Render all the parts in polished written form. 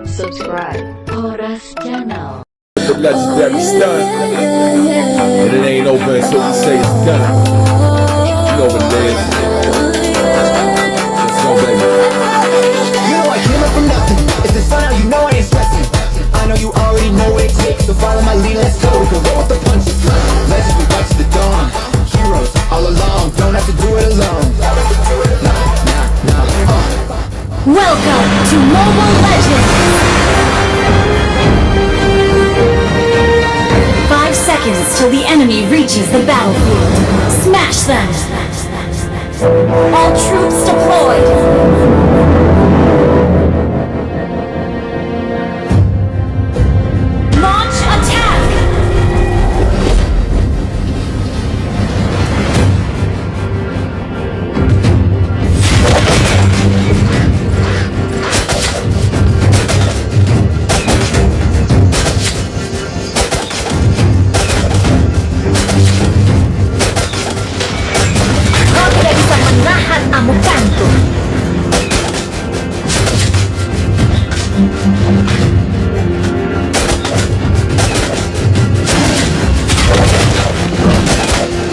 Subscribe Horas channel. The legendary stunt. And it ain't over until we say it's done. You know what it is. Let's go, baby. You know I came up from nothing. It's the sun out, you know I ain't stressing. I know you already know what it takes, so follow my lead, let's go. We can roll with the punches. Legends, we watch the dawn. Heroes all along, don't have to do it alone. Welcome to Mobile Legends! 5 seconds till the enemy reaches the battlefield. Smash them! All troops deployed! Launch attack!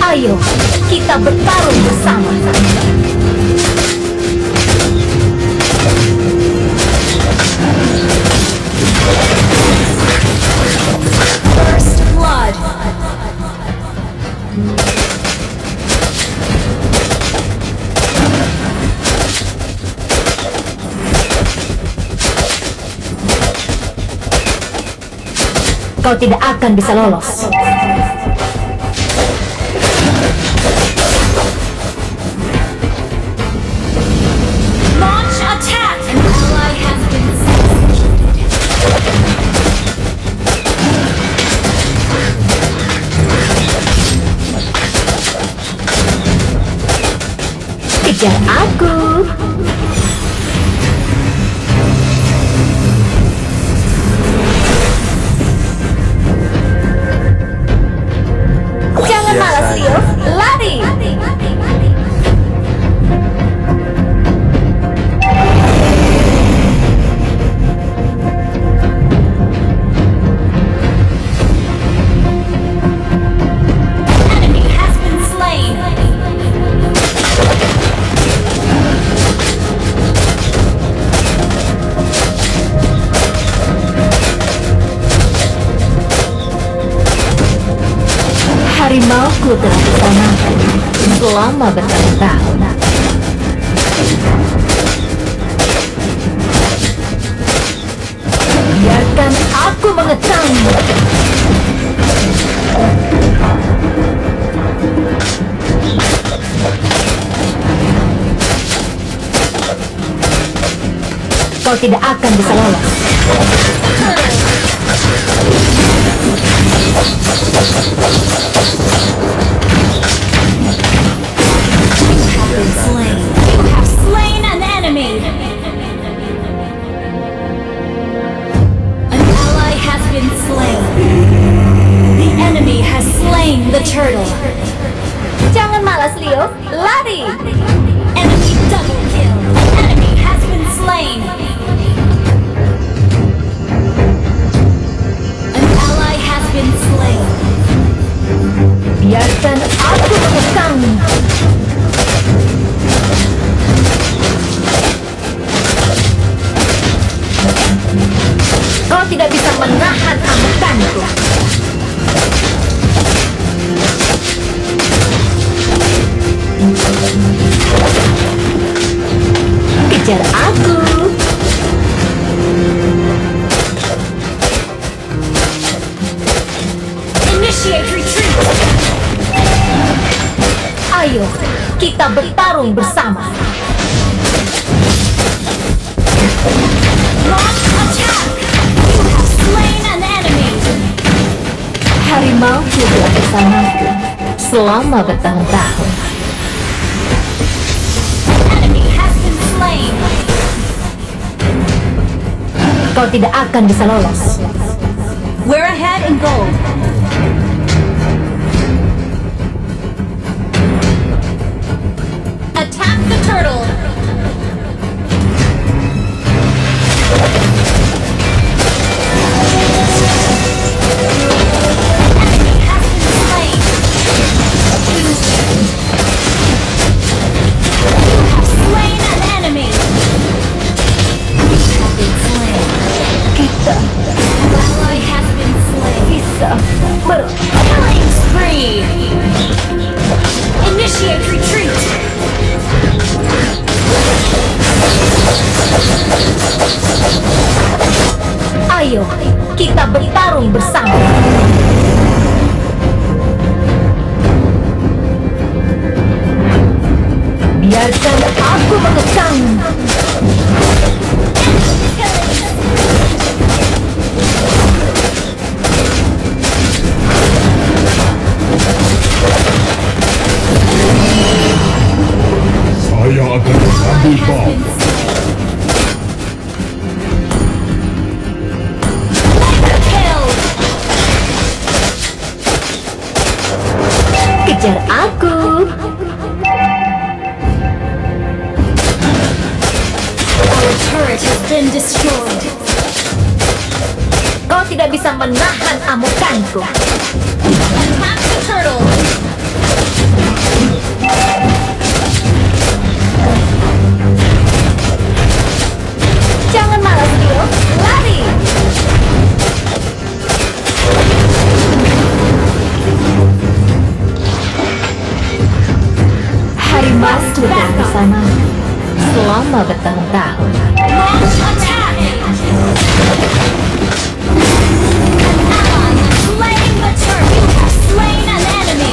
Ayo, kita bertarung bersama. First blood. Kau tidak akan bisa lolos. Launch attack! An ally has been substituted. Kejar aku! Jangan malas, Leo. Lari! Enemy has been slain. Harimauku telah bersamaku selama bertahun-tahun. Biarkan aku mengetahui. Kau tidak akan bisa lolos. You have slain an enemy. An ally has been slain. The enemy has slain the turtle. Jangan malas, Leo. Lari! Enemy double kill. Enemy has been slain. An ally has been slain. Biarkan aku mengetahui. Kau tidak bisa menahan amukanku. Kejar aku. Initiate retreat. Ayo, kita bertarung bersama. Launch attack! You have slain an enemy! Harimau telah bersamaku selama bertahun-tahun. Enemy has been slain! Kau tidak akan bisa lolos. We're ahead in gold. Attack the turtle! mengekang. Saya akan mengambil bom. Kejar aku. Our turret has been destroyed. Kau tidak bisa menahan amukanku. Attack the turtle. Jangan malas, Dio. Lari. Harimau sudah bersama selama bertahun-tahun. Launch attack! An ally has slain the turret. You have slain an enemy.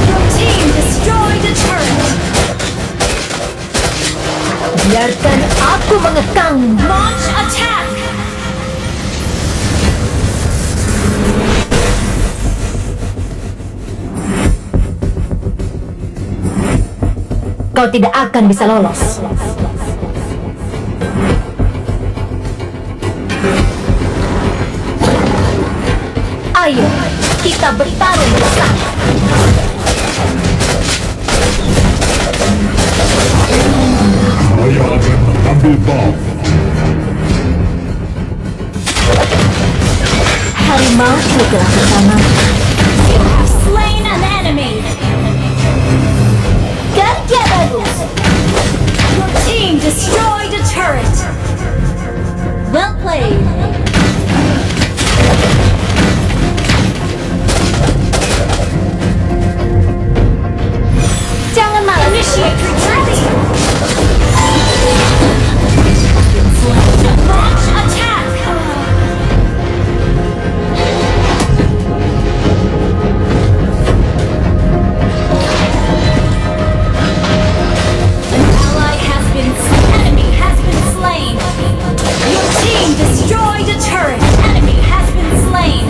Your team destroyed the turret. Biarkan aku mengekang. Launch attack! Kau tidak akan bisa lolos. Ayo, kita bertarung bersama. Saya akan mengambil bom. Harimau telah bersama. You have slain an enemy. Kerja bagus. Your team destroyed a turret. Well played. Jangan malas. Initiate retreat. Launch attack. Destroyed a turret. An enemy has been slain.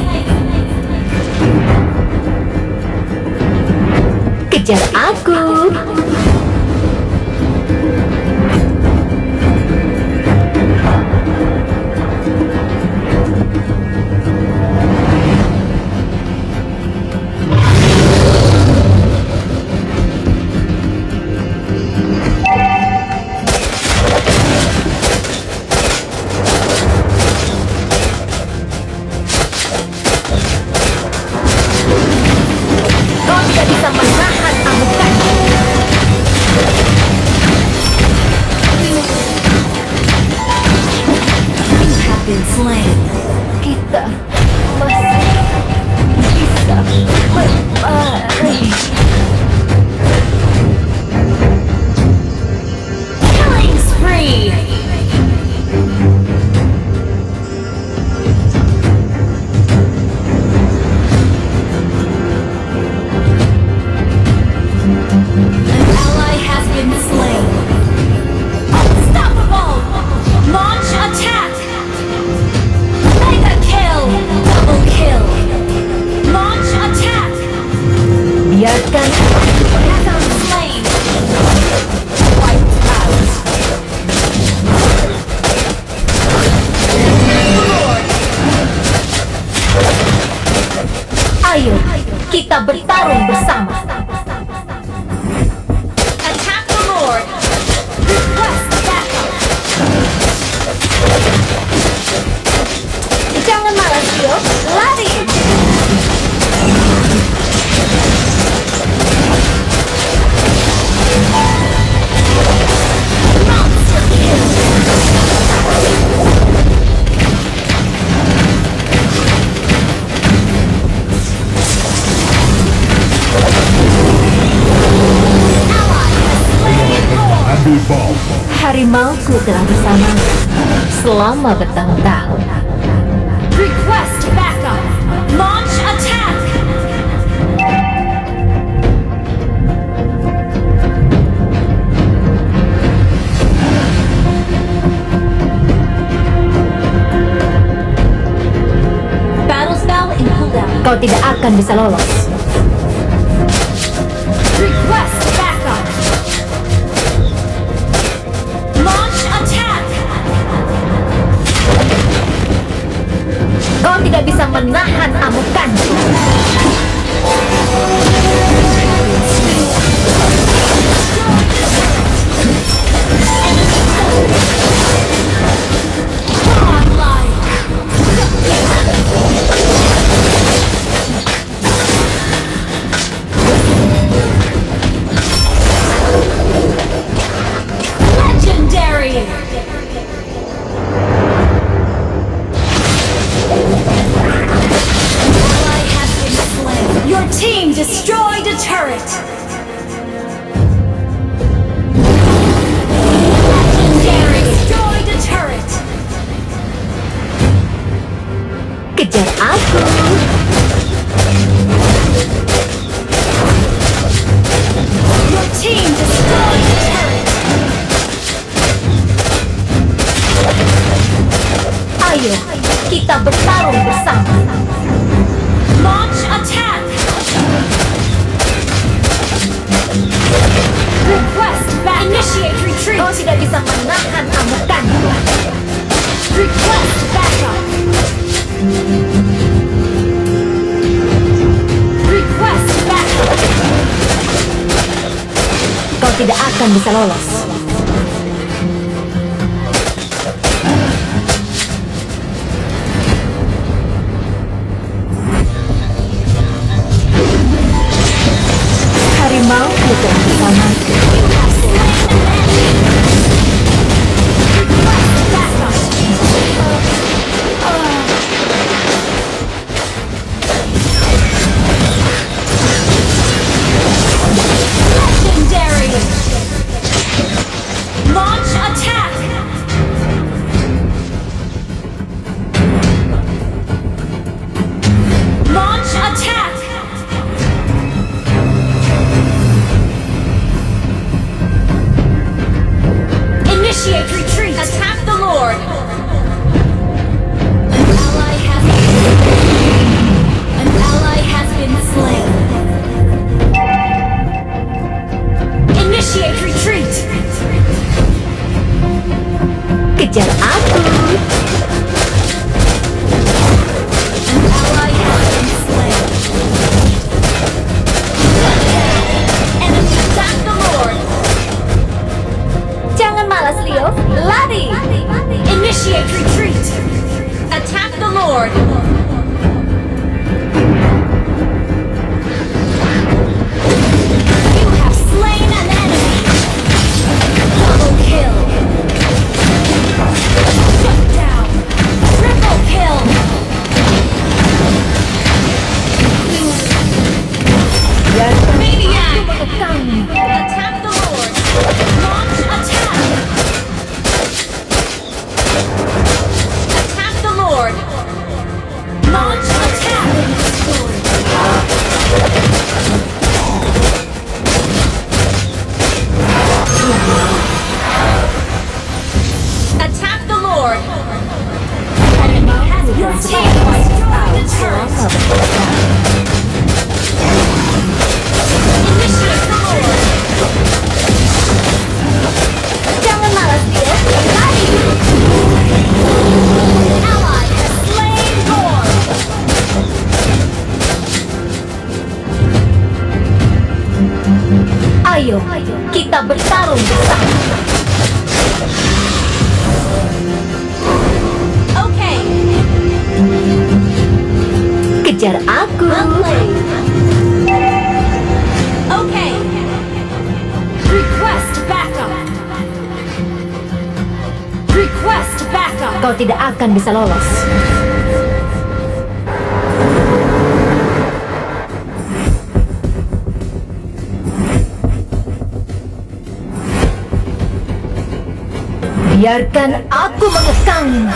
Kejar aku. Kita masih bisa berlari. Killing spree. An ally has been slain. Unstoppable. Launch attack. Double kill. Launch attack. Biarkan Digang slain. Wiped out. Ayo, kita bertarung bersama. Attack the Lord. Request backup. Jangan malas, Dio. Lari! Monster kill! Harimauku telah bersama selama bertahun-tahun. Request backup. Launch attack. akan bisa lolos. Request backup. Launch attack. Kau tidak bisa menahan amukanku. Legendary. Your team destroyed a turret! Legendary destroyed a turret! Kejar aku! Your team destroyed a turret! Ayo, kita bertarung bersama! Launch attack! Request back. Initiate retreat. Kau tidak bisa menahan amukanku. Request backup. Request backup. Kau tidak akan bisa lolos. Harimau bukan bersama. Legendary. Launch attack. Launch attack. Initiate retreat! Attack the Lord! An ally has been slain. Initiate retreat! Kejar aku! An ally has been slain. Enemy attack the Lord! Jangan malas, Leo. Lari! Initiate retreat! Attack the Lord! You have slain an enemy! Double kill! Shut down! Triple kill! Maniac! Attack the Lord! Launch attack! Attack the Lord! Launch attack! Attack the Lord! Your team destroyed the turret! Initiate the Lord! Jangan malas, dia. Lari! Ally has slain Lord! Ayo, kita bertarung bersama. Okay. Kejar aku. Okay. Request backup. Request backup. Kau tidak akan bisa lolos. Biarkan aku mengekang.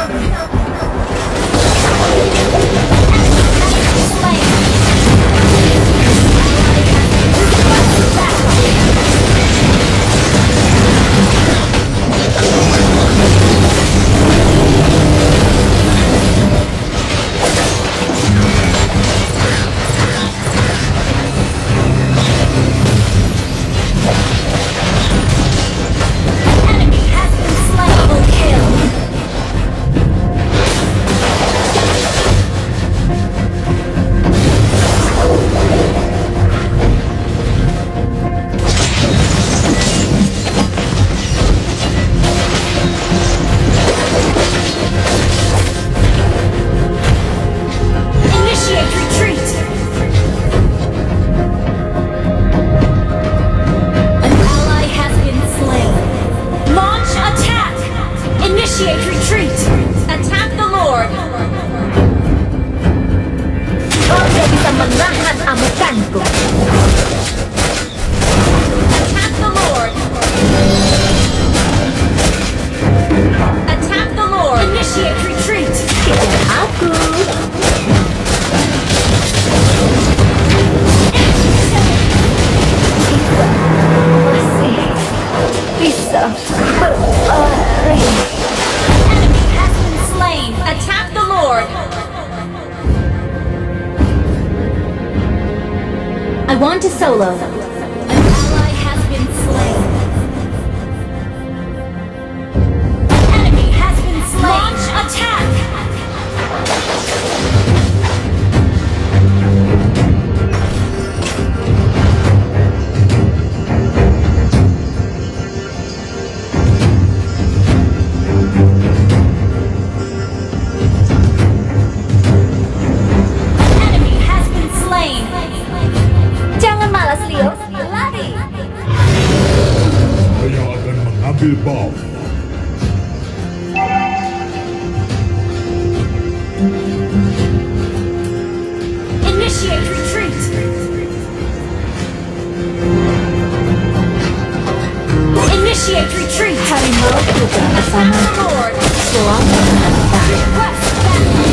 want to solo. An ally has been slain. An enemy has been slain. Launch attack! Enemy has been slain. Jangan malas, Leo. Lari! Saya akan mengambil bom. Initiate retreat. Initiate retreat. Harimau juga bersama Lord. selamat datang. Request backup.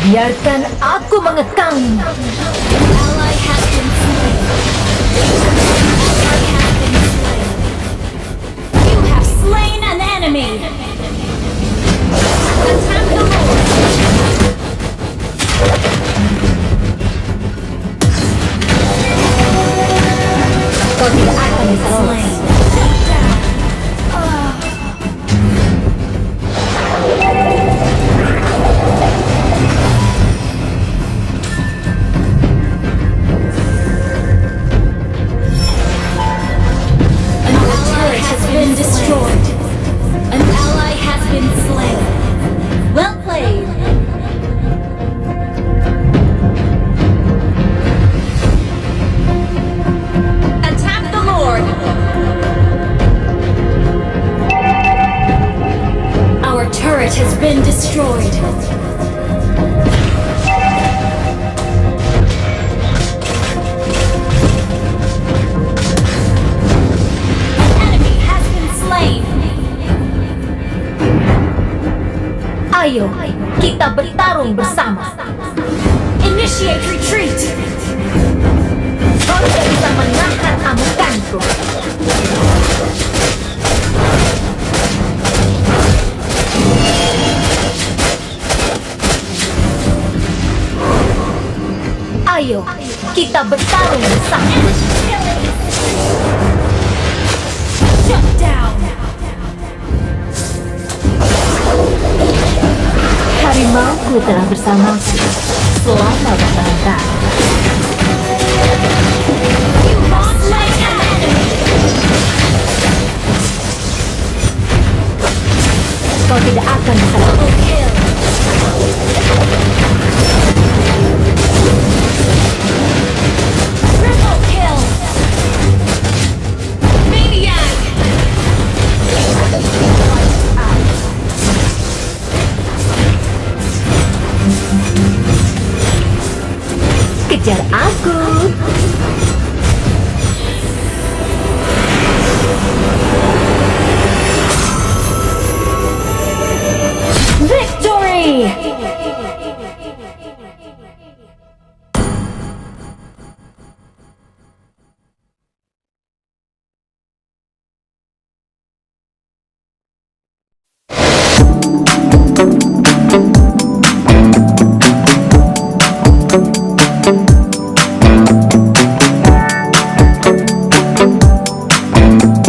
Biarkan aku mengekang. Ally has been slain. Ally has been slain. You have slain an enemy. Attack the Lord. Kau tidak akan bisa lolos. Slain. An ally has been destroyed. An ally has been slain. Well played. Attack the Lord. Our turret has been destroyed. Enemy has been slain. Ayo, kita bertarung bersama. Initiate retreat. Kau tidak bisa menahan amukanku. Ayo, kita bertarung bersama. Shut down. Harimauku telah bersamaku. Selamat datang. You have slain an enemy. Kau tidak akan bisa lolos. Double kill. Triple kill. Maniac. Kejar aku. Victory!